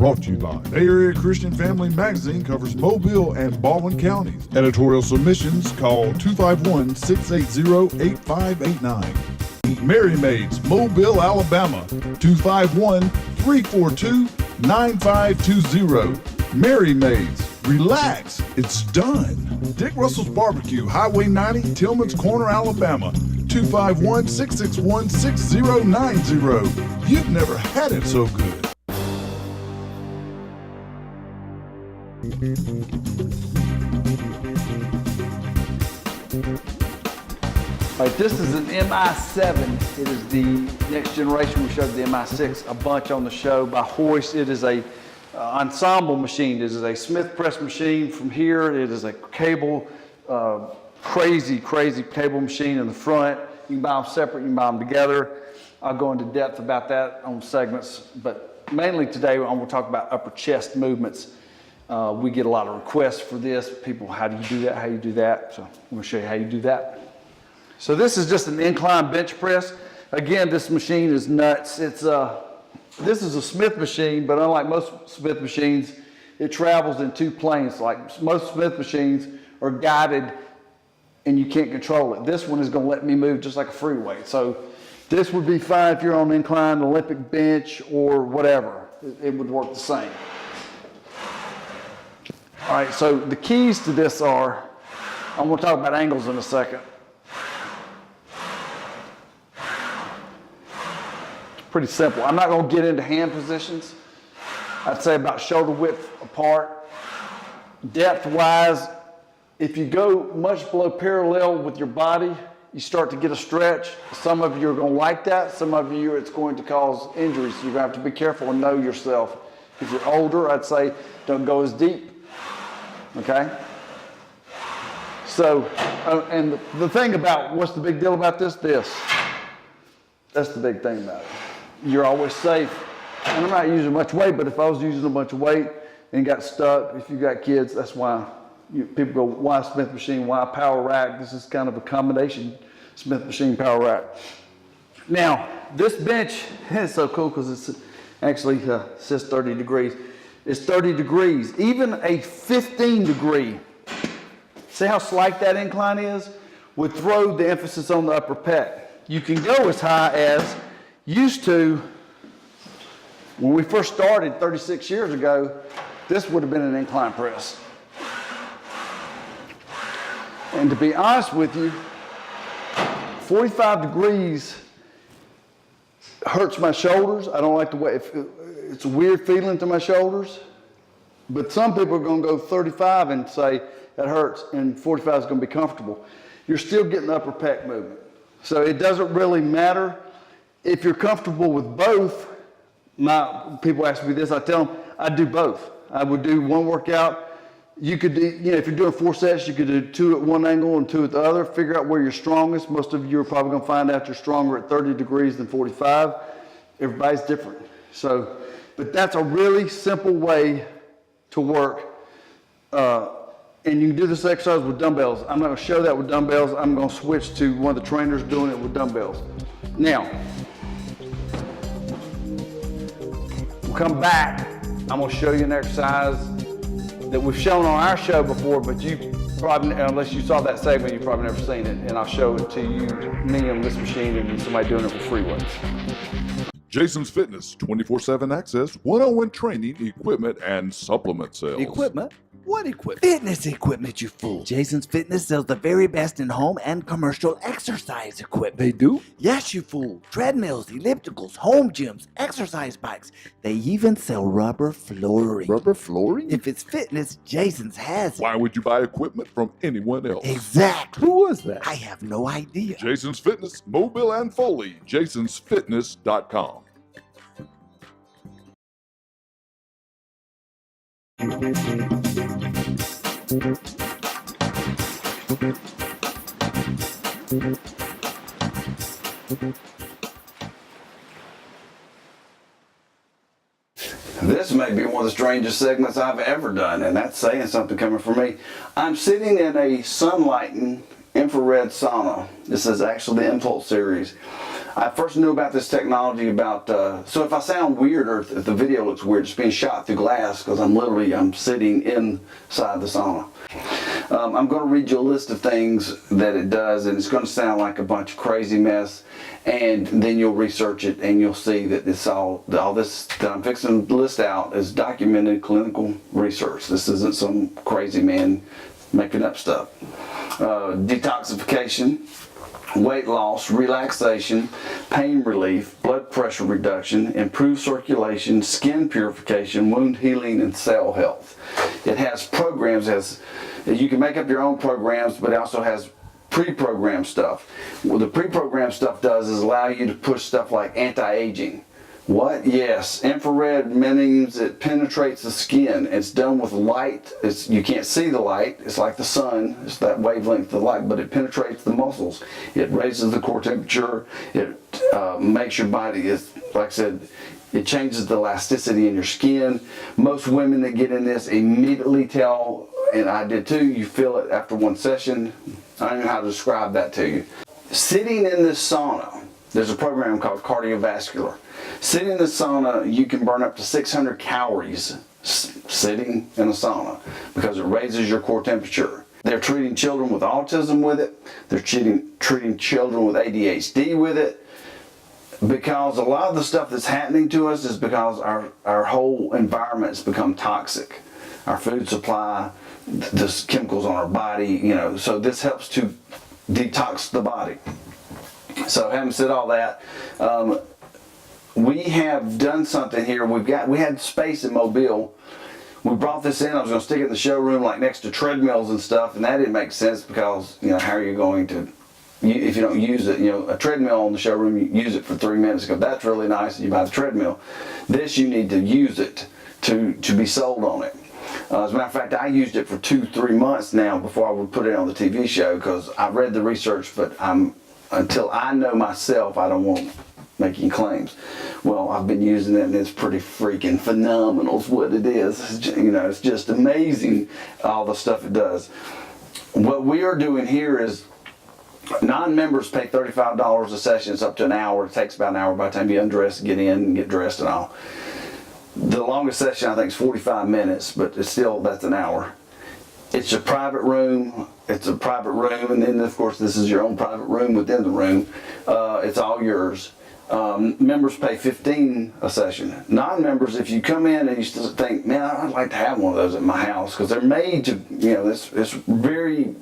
brought to you by Bay Area Christian Family Magazine, covers Mobile and Baldwin counties. Editorial submissions, call 251-680-8589. Mary Maids, Mobile, Alabama, 251-342-9520. Mary Maids, relax, it's done. Dick Russell's Barbecue, Highway 90, Tillman's Corner, Alabama, 251-661-6090. You've never had it so good. All right, this is an MI7. It is the next generation. We showed the MI6 a bunch on the show by Hoist. It is a ensemble machine. It is a Smith press machine from here. It is a cable, crazy cable machine in the front. You can buy them separate, you can buy them together. I'll go into depth about that on segments, but mainly today I'm going to talk about upper chest movements. We get a lot of requests for this. People, how do you do that? How do you do that? So I'm going to show you how you do that. So this is just an incline bench press. Again, this machine is nuts. This is a Smith machine, but unlike most Smith machines, it travels in two planes. Like most Smith machines are guided and you can't control it. This one is going to let me move just like a free weight. So this would be fine if you're on an incline Olympic bench or whatever. It would work the same. All right, so the keys to this are, I'm going to talk about angles in a second. Pretty simple. I'm not going to get into hand positions. I'd say about shoulder width apart. Depth wise, if you go much below parallel with your body, you start to get a stretch. Some of you are going to like that. Some of you, it's going to cause injuries. So you're going to have to be careful and know yourself. If you're older, I'd say don't go as deep. Okay? So, and the thing about, what's the big deal about this? That's the big thing about it. You're always safe. And I'm not using much weight, but if I was using a bunch of weight and got stuck, if you got kids, that's why people go, why Smith machine, why power rack? This is kind of a combination Smith machine power rack. Now, this bench is so cool because it's actually says 30 degrees. It's 30 degrees, even a 15 degree. See how slight that incline is? Would throw the emphasis on the upper pec. You can go as high as used to, when we first started 36 years ago, this would have been an incline press. And to be honest with you, 45 degrees hurts my shoulders. I don't like the way, it's a weird feeling to my shoulders. But some people are going to go 35 and say that hurts, and 45 is going to be comfortable. You're still getting the upper pec movement. So it doesn't really matter. If you're comfortable with both, people ask me this, I tell them I do both. I would do one workout. You could do, if you're doing 4 sets, you could do 2 at one angle and 2 at the other. Figure out where you're strongest. Most of you are probably going to find out you're stronger at 30 degrees than 45. Everybody's different. So, but that's a really simple way to work. And you can do this exercise with dumbbells. I'm not going to show that with dumbbells. I'm going to switch to one of the trainers doing it with dumbbells. Now, we'll come back. I'm going to show you an exercise that we've shown on our show before, but you probably, unless you saw that segment, you've probably never seen it. And I'll show it to you, me on this machine, and somebody doing it with free weights. Jason's Fitness, 24/7 access, one-on-one training, equipment, and supplement sales. Equipment? What equipment? Fitness equipment, you fool. Jason's Fitness sells the very best in home and commercial exercise equipment. They do? Yes, you fool. Treadmills, ellipticals, home gyms, exercise bikes. They even sell rubber flooring. Rubber flooring? If it's fitness, Jason's has it. Why would you buy equipment from anyone else? Exactly. Who was that? I have no idea. Jason's Fitness, Mobile and Foley, jasonsfitness.com. This may be one of the strangest segments I've ever done, and that's saying something coming from me. I'm sitting in a sunlighting infrared sauna. This is actually the Impulse series. I first knew about this technology about, so if I sound weird or if the video looks weird, it's being shot through glass because I'm sitting inside the sauna. I'm going to read you a list of things that it does, and it's going to sound like a bunch of crazy mess, and then you'll research it and you'll see that it's all this that I'm fixing to list out is documented clinical research. This isn't some crazy man making up stuff. Detoxification, weight loss, relaxation, pain relief, blood pressure reduction, improved circulation, skin purification, wound healing, and cell health. It has programs, you can make up your own programs, but it also has pre-programmed stuff. What the pre-programmed stuff does is allow you to push stuff like anti-aging. What? Yes, infrared means it penetrates the skin. It's done with light. You can't see the light. It's like the sun. It's that wavelength of light, but it penetrates the muscles. It raises the core temperature. It makes your body, like I said, it changes the elasticity in your skin. Most women that get in this immediately tell, and I did too, you feel it after one session. I don't know how to describe that to you. Sitting in this sauna, there's a program called cardiovascular. Sitting in the sauna, you can burn up to 600 calories sitting in a sauna because it raises your core temperature. They're treating children with autism with it. They're treating children with ADHD with it. Because a lot of the stuff that's happening to us is because our whole environment has become toxic. Our food supply, the chemicals on our body, so this helps to detox the body. So having said all that, we have done something here. We had space in Mobile. We brought this in. I was going to stick it in the showroom like next to treadmills and stuff, and that didn't make sense because how are you going to, if you don't use it, a treadmill in the showroom, you use it for 3 minutes, go, that's really nice, and you buy the treadmill. This, you need to use it to be sold on it. As a matter of fact, I used it for 2-3 months now before I would put it on the TV show because I read the research, but until I know myself, I don't want making claims. Well, I've been using it and it's pretty freaking phenomenal is what it is. It's just amazing all the stuff it does. What we are doing here is non-members pay $35 a session. It's up to an hour. It takes about an hour by the time you undress, get in, and get dressed and all. The longest session I think is 45 minutes, but it's still, that's an hour. It's a private room. It's a private room, and then of course this is your own private room within the room. It's all yours. Members pay $15 a session. Non-members, if you come in and you still think, man, I'd like to have one of those at my house because they're made to, it's very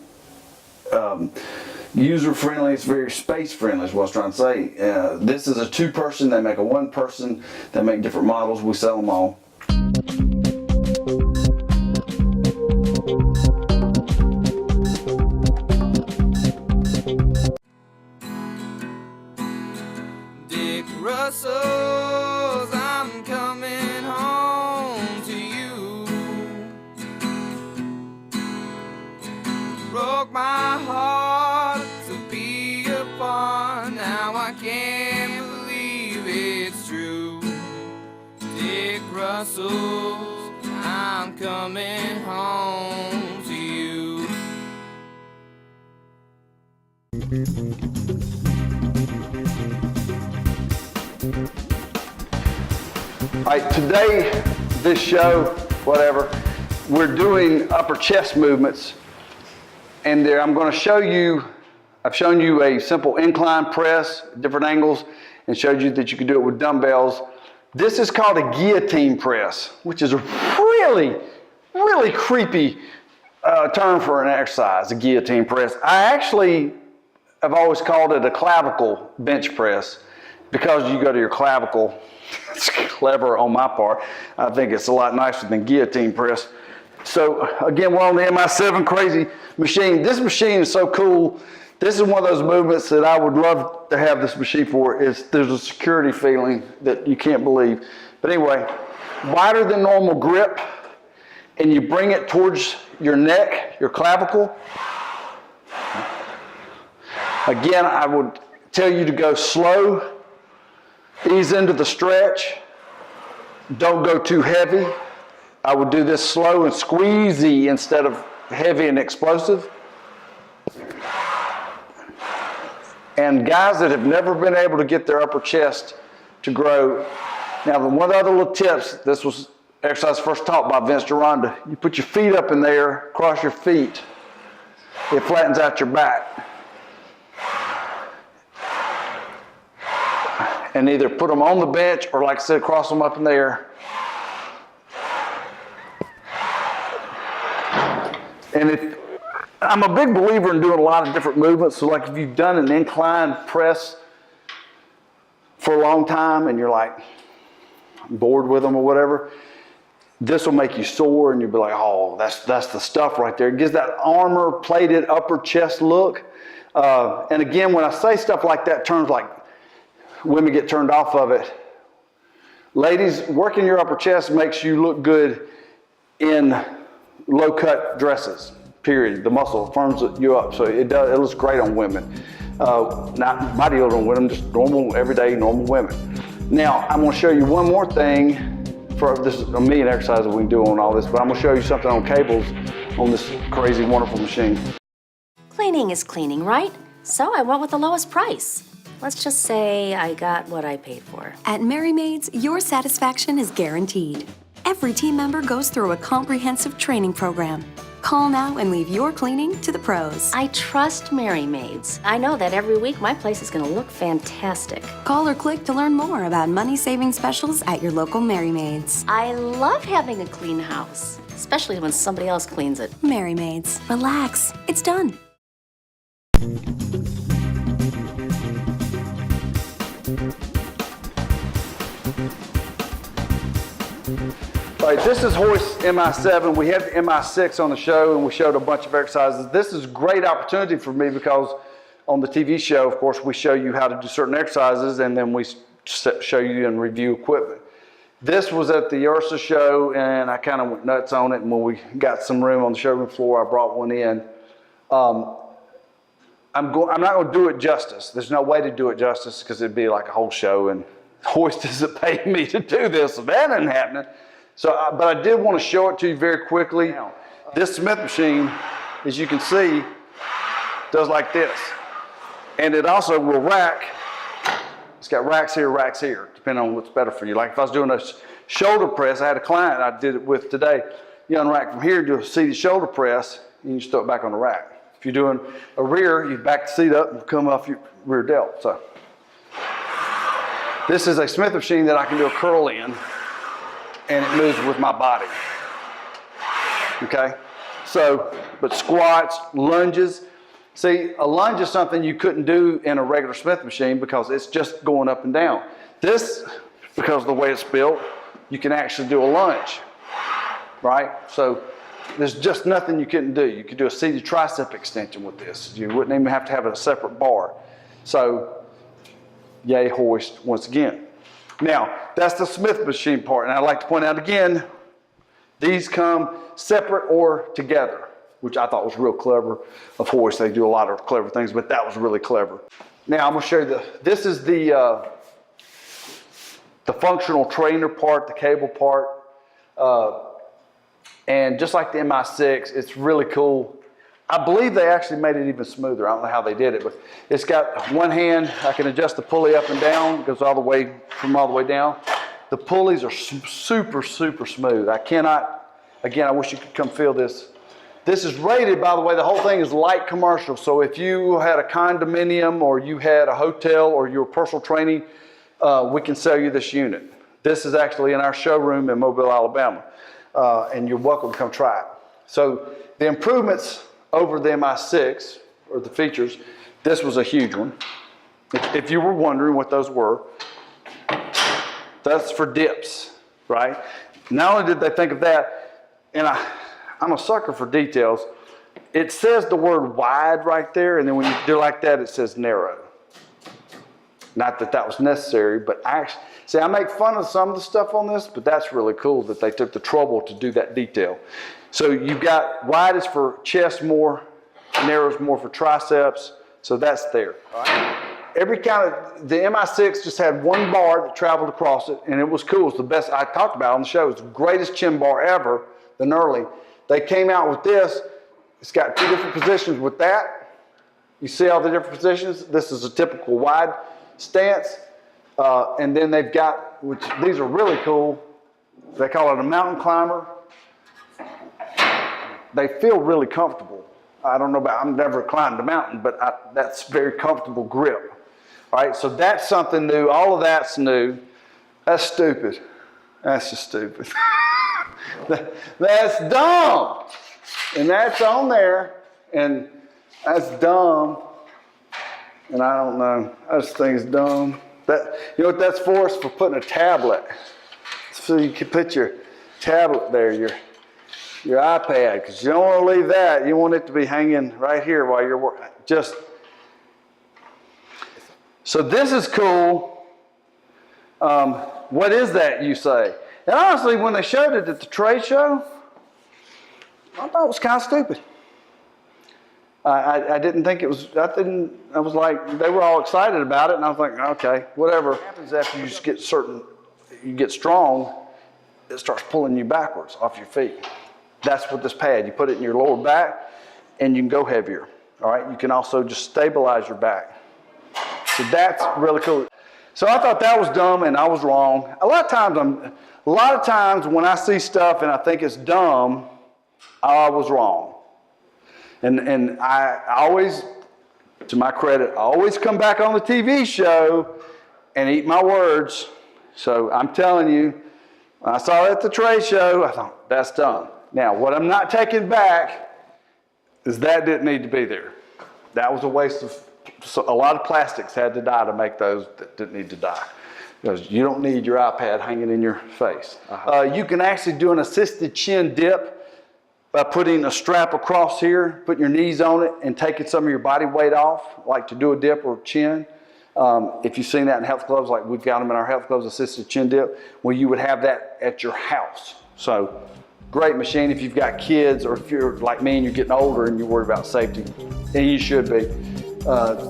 user-friendly. It's very space-friendly is what I was trying to say. This is a 2-person. They make a 1-person. They make different models. We sell them all. Russell's, I'm coming home to you. Broke my heart to be upon. Now I can't believe it's true. Dick Russell's, I'm coming home to you. All right, today, this show, whatever, we're doing upper chest movements. And there, I'm going to show you, I've shown you a simple incline press, different angles, and showed you that you can do it with dumbbells. This is called a guillotine press, which is a really, really creepy term for an exercise, a guillotine press. I actually have always called it a clavicle bench press because you go to your clavicle. It's clever on my part. I think it's a lot nicer than guillotine press. So again, we're on the MI7 crazy machine. This machine is so cool. This is one of those movements that I would love to have this machine for. There's a security feeling that you can't believe. But anyway, wider than normal grip, and you bring it towards your neck, your clavicle. Again, I would tell you to go slow. Ease into the stretch. Don't go too heavy. I would do this slow and squeezy instead of heavy and explosive. And guys that have never been able to get their upper chest to grow. Now, one of the other little tips, this was exercise first taught by Vince Gironda. You put your feet up in there, cross your feet. It flattens out your back. And either put them on the bench or, like I said, cross them up in there. And I'm a big believer in doing a lot of different movements. So like if you've done an incline press for a long time and you're like bored with them or whatever, this will make you sore and you'll be like, oh, that's the stuff right there. It gives that armor plated upper chest look. And again, when I say stuff like that, terms like women get turned off of it. Ladies, working your upper chest makes you look good in low cut dresses, period. The muscle firms you up, so it looks great on women. Not bodybuilding women, just normal, everyday, normal women. Now, I'm gonna show you one more thing. This is a million exercises we can do on all this, but I'm gonna show you something on cables on this crazy, wonderful machine. Cleaning is cleaning, right? So I went with the lowest price. Let's just say I got what I paid for. At Merry Maids, your satisfaction is guaranteed. Every team member goes through a comprehensive training program. Call now and leave your cleaning to the pros. I trust Merry Maids. I know that every week my place is gonna look fantastic. Call or click to learn more about money-saving specials at your local Merry Maids. I love having a clean house, especially when somebody else cleans it. Merry Maids. Relax. It's done. All right, this is hoist MI7. We had the MI6 on the show and we showed a bunch of exercises. This is a great opportunity for me because on the TV show, of course, we show you how to do certain exercises and then we show you and review equipment. This was at the URSA show and I kind of went nuts on it, and when we got some room on the showroom floor, I brought one in. I'm not going to do it justice. There's no way to do it justice because it'd be like a whole show, and Hoist isn't paying me to do this, so that ain't happening. So, but I did want to show it to you very quickly. This Smith machine, as you can see, does like this. And it also will rack. It's got racks here, depending on what's better for you. Like if I was doing a shoulder press, I had a client I did it with today. You unrack from here, do a seated shoulder press, and you just throw it back on the rack. If you're doing a rear, you back the seat up and come off your rear delt. So this is a Smith machine that I can do a curl in, and it moves with my body. Okay? So, but squats, lunges. See, a lunge is something you couldn't do in a regular Smith machine because it's just going up and down. This, because of the way it's built, you can actually do a lunge, right? So there's just nothing you couldn't do. You could do a seated tricep extension with this. You wouldn't even have to have a separate bar. So, yay hoist once again. Now, that's the Smith machine part. And I'd like to point out again, these come separate or together, which I thought was real clever of Hoist. They do a lot of clever things, but that was really clever. Now I'm gonna show you this is the functional trainer part, the cable part. And just like the MI6, it's really cool. I believe they actually made it even smoother. I don't know how they did it, but it's got one hand, I can adjust the pulley up and down, it goes all the way down. The pulleys are super, super smooth. I cannot, again, I wish you could come feel this. This is rated, by the way, the whole thing is light commercial. So if you had a condominium or you had a hotel or you were personal training, we can sell you this unit. This is actually in our showroom in Mobile, Alabama. And you're welcome to come try it. So the improvements over the MI6, or the features, this was a huge one. If you were wondering what those were, that's for dips, right? Not only did they think of that, and I'm a sucker for details, it says the word wide right there, and then when you do like that, it says narrow. Not that that was necessary, but actually, see, I make fun of some of the stuff on this, but that's really cool that they took the trouble to do that detail. So you've got wide is for chest more, narrow is more for triceps, so that's there. All right? Every kind of, the MI6 just had one bar that traveled across it, and it was cool. It's the best, I talked about it on the show, it's the greatest chin bar ever, the Knurley. They came out with this, it's got two different positions with that. You see all the different positions? This is a typical wide stance. And then they've got, which these are really cool. They call it a mountain climber. They feel really comfortable. I don't know about, I've never climbed a mountain, but that's very comfortable grip. All right, so that's something new. All of that's new. That's stupid. That's just stupid. That's dumb. And that's on there, and that's dumb. And I don't know. I just think it's dumb. You know what that's for? It's for putting a tablet. So you can put your tablet there, your iPad, because you don't want to leave that. You want it to be hanging right here while you're working. So this is cool. What is that, you say? And honestly, when they showed it at the trade show, I thought it was kind of stupid. I didn't think it was, I was like, they were all excited about it, and I was like, okay, whatever. What happens after you just you get strong, it starts pulling you backwards off your feet. That's what this pad, you put it in your lower back, and you can go heavier, all right? You can also just stabilize your back. So that's really cool. So I thought that was dumb, and I was wrong. A lot of times when I see stuff and I think it's dumb, I was wrong. And I always, to my credit, I always come back on the TV show and eat my words. So I'm telling you, when I saw it at the trade show, I thought, that's dumb. Now, what I'm not taking back is that didn't need to be there. That was a waste of, so a lot of plastics had to die to make those that didn't need to die. Because you don't need your iPad hanging in your face. You can actually do an assisted chin dip by putting a strap across here, putting your knees on it, and taking some of your body weight off, like to do a dip or chin. If you've seen that in health clubs, like we've got them in our health clubs, assisted chin dip, well, you would have that at your house. So, great machine if you've got kids, or if you're like me and you're getting older and you're worried about safety, and you should be.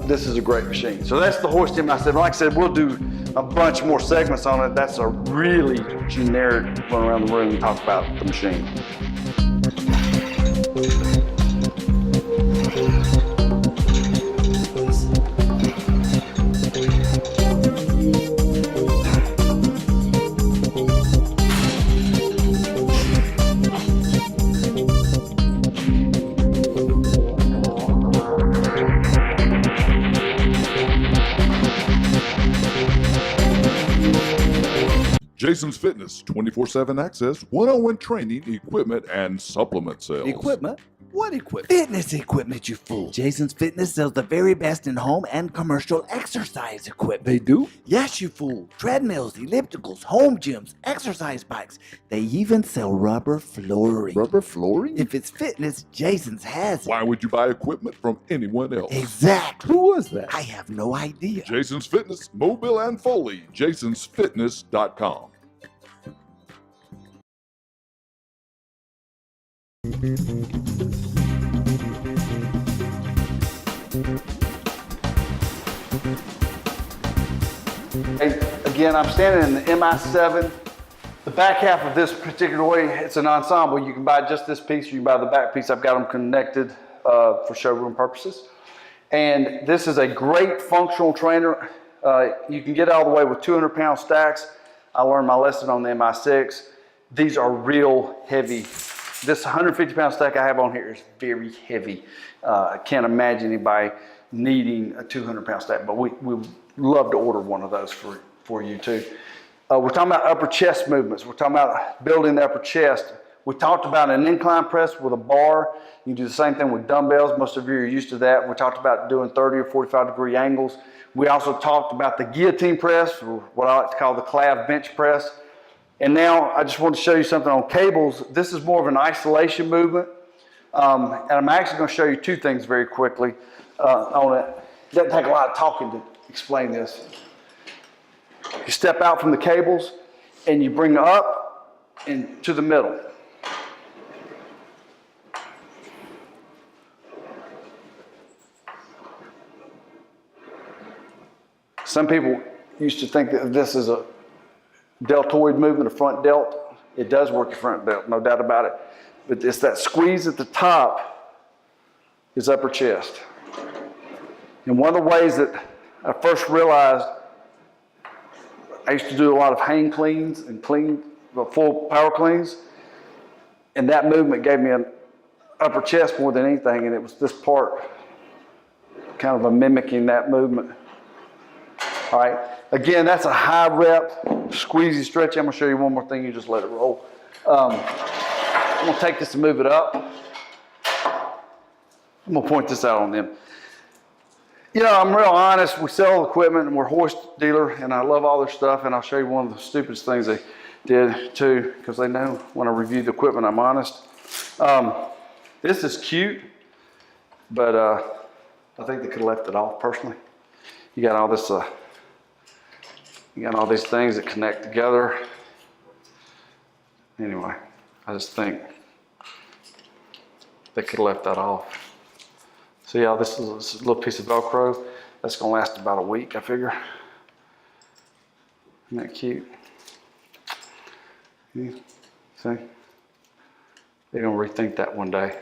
This is a great machine. So that's the Hoist MI7. Like I said, we'll do a bunch more segments on it. That's a really generic run around the room and talk about the machine. Jason's Fitness, 24/7 access, one-on-one training, equipment, and supplement sales. Equipment? What equipment? Fitness equipment, you fool. Jason's Fitness sells the very best in home and commercial exercise equipment. They do? Yes, you fool. Treadmills, ellipticals, home gyms, exercise bikes. They even sell rubber flooring. Rubber flooring? If it's fitness, Jason's has it. Why would you buy equipment from anyone else? Exactly. Who was that? I have no idea. Jason's Fitness, Mobile and Foley, jasonsfitness.com. Again, I'm standing in the MI7. The back half of this particular way, it's an ensemble. You can buy just this piece, or you can buy the back piece. I've got them connected for showroom purposes. And this is a great functional trainer. You can get all the way with 200-pound stacks. I learned my lesson on the MI6. These are real heavy. This 150-pound stack I have on here is very heavy. I can't imagine anybody needing a 200-pound stack, but we would love to order one of those for you too. We're talking about upper chest movements. We're talking about building the upper chest. We talked about an incline press with a bar. You can do the same thing with dumbbells. Most of you are used to that. We talked about doing 30 or 45-degree angles. We also talked about the guillotine press, or what I like to call the clav bench press. And now I just want to show you something on cables. This is more of an isolation movement. And I'm actually going to show you two things very quickly on it. It doesn't take a lot of talking to explain this. You step out from the cables and you bring up into the middle. Some people used to think that this is a deltoid movement, a front delt. It does work your front delt, no doubt about it. But it's that squeeze at the top is upper chest. And one of the ways that I first realized, I used to do a lot of hang cleans and full power cleans. And that movement gave me an upper chest more than anything. And it was this part, kind of a mimicking that movement. All right. Again, that's a high rep, squeezy, stretchy. I'm going to show you one more thing. You just let it roll. I'm going to take this and move it up. I'm going to point this out on them. You know, I'm real honest. We sell equipment and we're a hoist dealer, and I love all their stuff. And I'll show you one of the stupidest things they did too, because they know when I review the equipment, I'm honest. This is cute, but I think they could have left it off personally. You got all this, you got all these things that connect together. Anyway, I just think they could have left that off. See how this is a little piece of Velcro? That's gonna last about a week, I figure. Isn't that cute? See? They're gonna rethink that one day.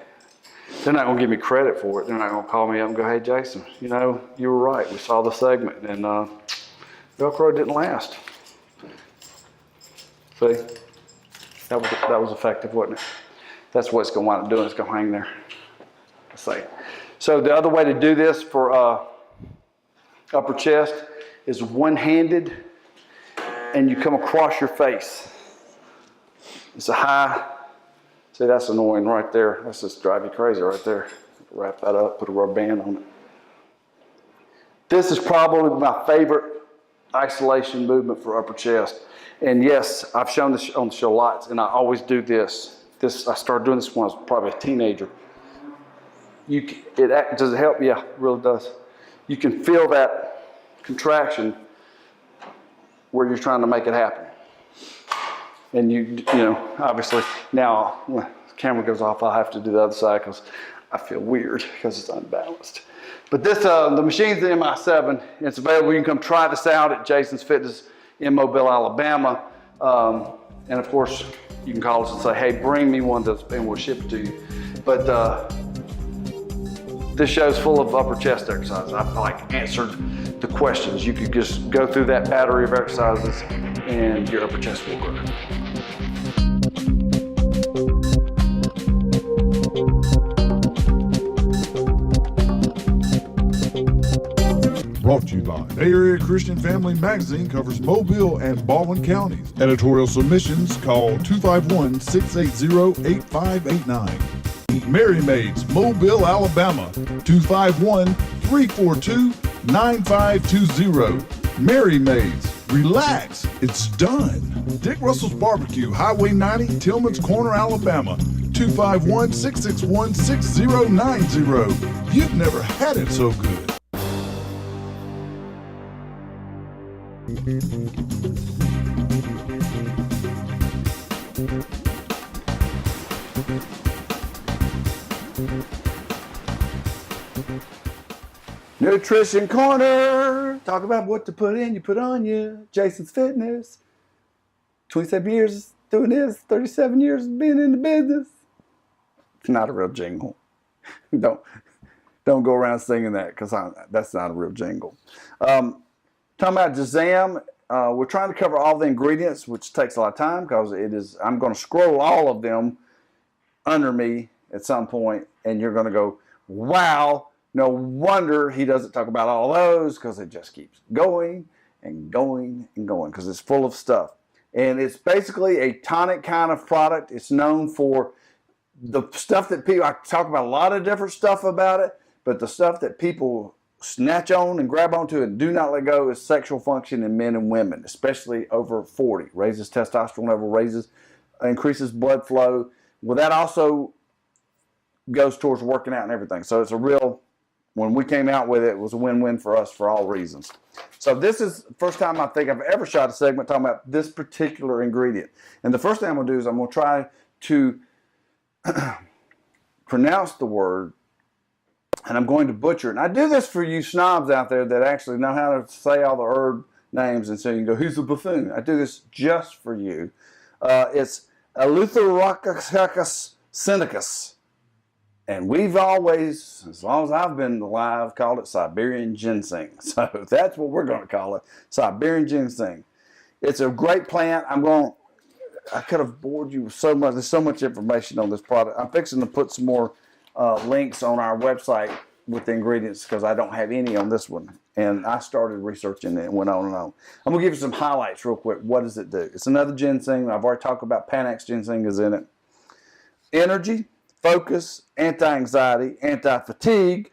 They're not gonna give me credit for it. They're not gonna call me up and go, hey Jason, you know, you were right. We saw the segment and Velcro didn't last. See? That was effective, wasn't it? That's what it's gonna wind up doing. It's gonna hang there. Let's see. So the other way to do this for upper chest is one-handed, and you come across your face. It's a high, see that's annoying right there. That's just drive you crazy right there. Wrap that up, put a rubber band on it. This is probably my favorite isolation movement for upper chest. And yes, I've shown this on the show lots, and I always do this. I started doing this when I was probably a teenager. Does it help? Yeah, it really does. You can feel that contraction where you're trying to make it happen. And you know, obviously now when the camera goes off, I'll have to do the other side because I feel weird because it's unbalanced. But this, the machine's the MI7. It's available. You can come try this out at Jason's Fitness in Mobile, Alabama. And of course, you can call us and say, hey, bring me one and we'll ship it to you. But this show's full of upper chest exercises. I've answered the questions. You could just go through that battery of exercises and your upper chest will grow. Brought to you by Bay Area Christian Family Magazine, covers Mobile and Baldwin counties. Editorial submissions, call 251-680-8589. Mary Maids, Mobile, Alabama, 251-342-9520. Mary Maids, relax, it's done. Dick Russell's Barbecue, Highway 90, Tillman's Corner, Alabama, 251-661-6090. You've never had it so good. Nutrition Corner. Talk about what to put in, you put on you. Jason's Fitness. 27 years doing this, 37 years being in the business. It's not a real jingle. Don't go around singing that because that's not a real jingle. Talking about Jazam, we're trying to cover all the ingredients, which takes a lot of time because I'm going to scroll all of them under me at some point, and you're going to go, wow, no wonder he doesn't talk about all those, because it just keeps going and going and going because it's full of stuff. And it's basically a tonic kind of product. It's known for the stuff that people, I talk about a lot of different stuff about it, but the stuff that people snatch on and grab onto and do not let go is sexual function in men and women, especially over 40. Raises testosterone level, increases blood flow. Well, that also goes towards working out and everything. So it's a real, when we came out with it, it was a win-win for us for all reasons. So this is the first time I think I've ever shot a segment talking about this particular ingredient. And the first thing I'm going to do is I'm going to try to pronounce the word, and I'm going to butcher it. And I do this for you snobs out there that actually know how to say all the herb names, and so you can go, who's a buffoon? I do this just for you. It's Eleutherococcus sinicus. And we've always, as long as I've been alive, called it Siberian ginseng. So that's what we're going to call it, Siberian ginseng. It's a great plant. I could have bored you with so much. There's so much information on this product. I'm fixing to put some more links on our website with the ingredients because I don't have any on this one. And I started researching it and went on and on. I'm going to give you some highlights real quick. What does it do? It's another ginseng. I've already talked about Panax ginseng is in it. Energy, focus, anti-anxiety, anti-fatigue,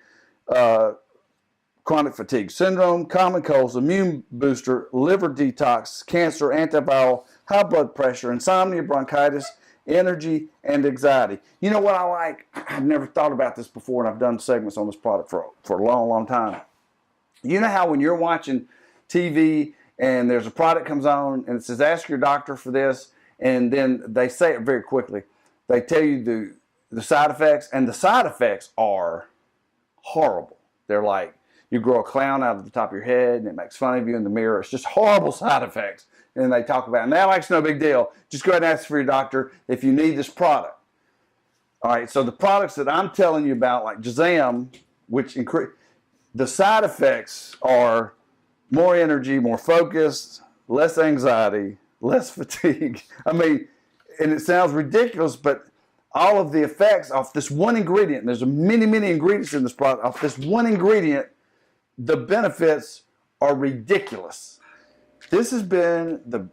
chronic fatigue syndrome, common colds, immune booster, liver detox, cancer, antiviral, high blood pressure, insomnia, bronchitis, energy, and anxiety. You know what I like? I've never thought about this before, and I've done segments on this product for a long, long time. You know how when you're watching TV and there's a product comes on and it says, ask your doctor for this, and then they say it very quickly. They tell you the side effects, and the side effects are horrible. They're like, you grow a clown out of the top of your head and it makes fun of you in the mirror. It's just horrible side effects. And they talk about it. Now, it's no big deal. Just go ahead and ask for your doctor if you need this product. All right, so the products that I'm telling you about, like Jazam, which increase, the side effects are more energy, more focus, less anxiety, less fatigue. I mean, and it sounds ridiculous, but all of the effects off this one ingredient, and there's many, many ingredients in this product, off this one ingredient, the benefits are ridiculous. This has been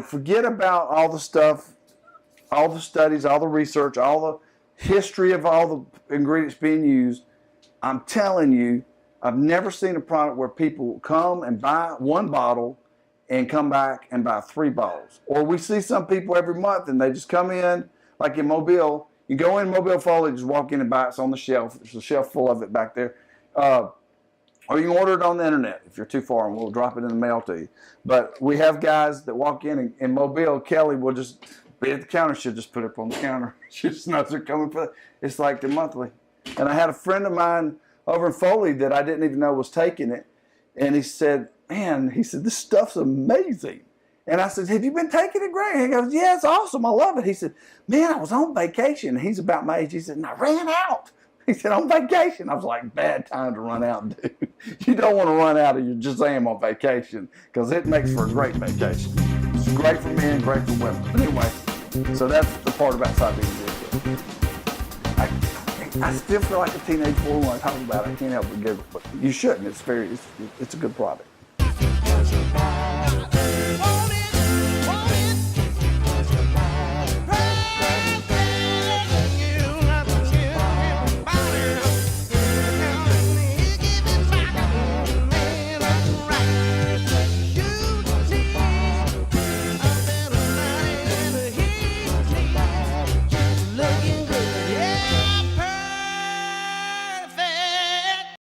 forget about all the stuff, all the studies, all the research, all the history of all the ingredients being used. I'm telling you, I've never seen a product where people come and buy one bottle and come back and buy 3 bottles. Or we see some people every month and they just come in, like in Mobile. You go in Mobile Foley, just walk in and buy it. It's on the shelf. There's a shelf full of it back there. Or you can order it on the internet if you're too far, and we'll drop it in the mail to you. But we have guys that walk in Mobile. Kelly will just be at the counter. She'll just put it up on the counter. She just knows they're coming for it. It's like the monthly. And I had a friend of mine over in Foley that I didn't even know was taking it. And he said, this stuff's amazing. And I said, have you been taking it, Greg? He goes, yeah, it's awesome. I love it. He said, man, I was on vacation. He's about my age. He said, and I ran out. He said, on vacation. I was like, bad time to run out, dude. You don't want to run out of your Jazam on vacation because it makes for a great vacation. It's great for men, great for women. But anyway, so that's the part about Siberian ginseng. I still feel like a teenage boy when I talk about it. I can't help but giggle, but you shouldn't. It's a good product.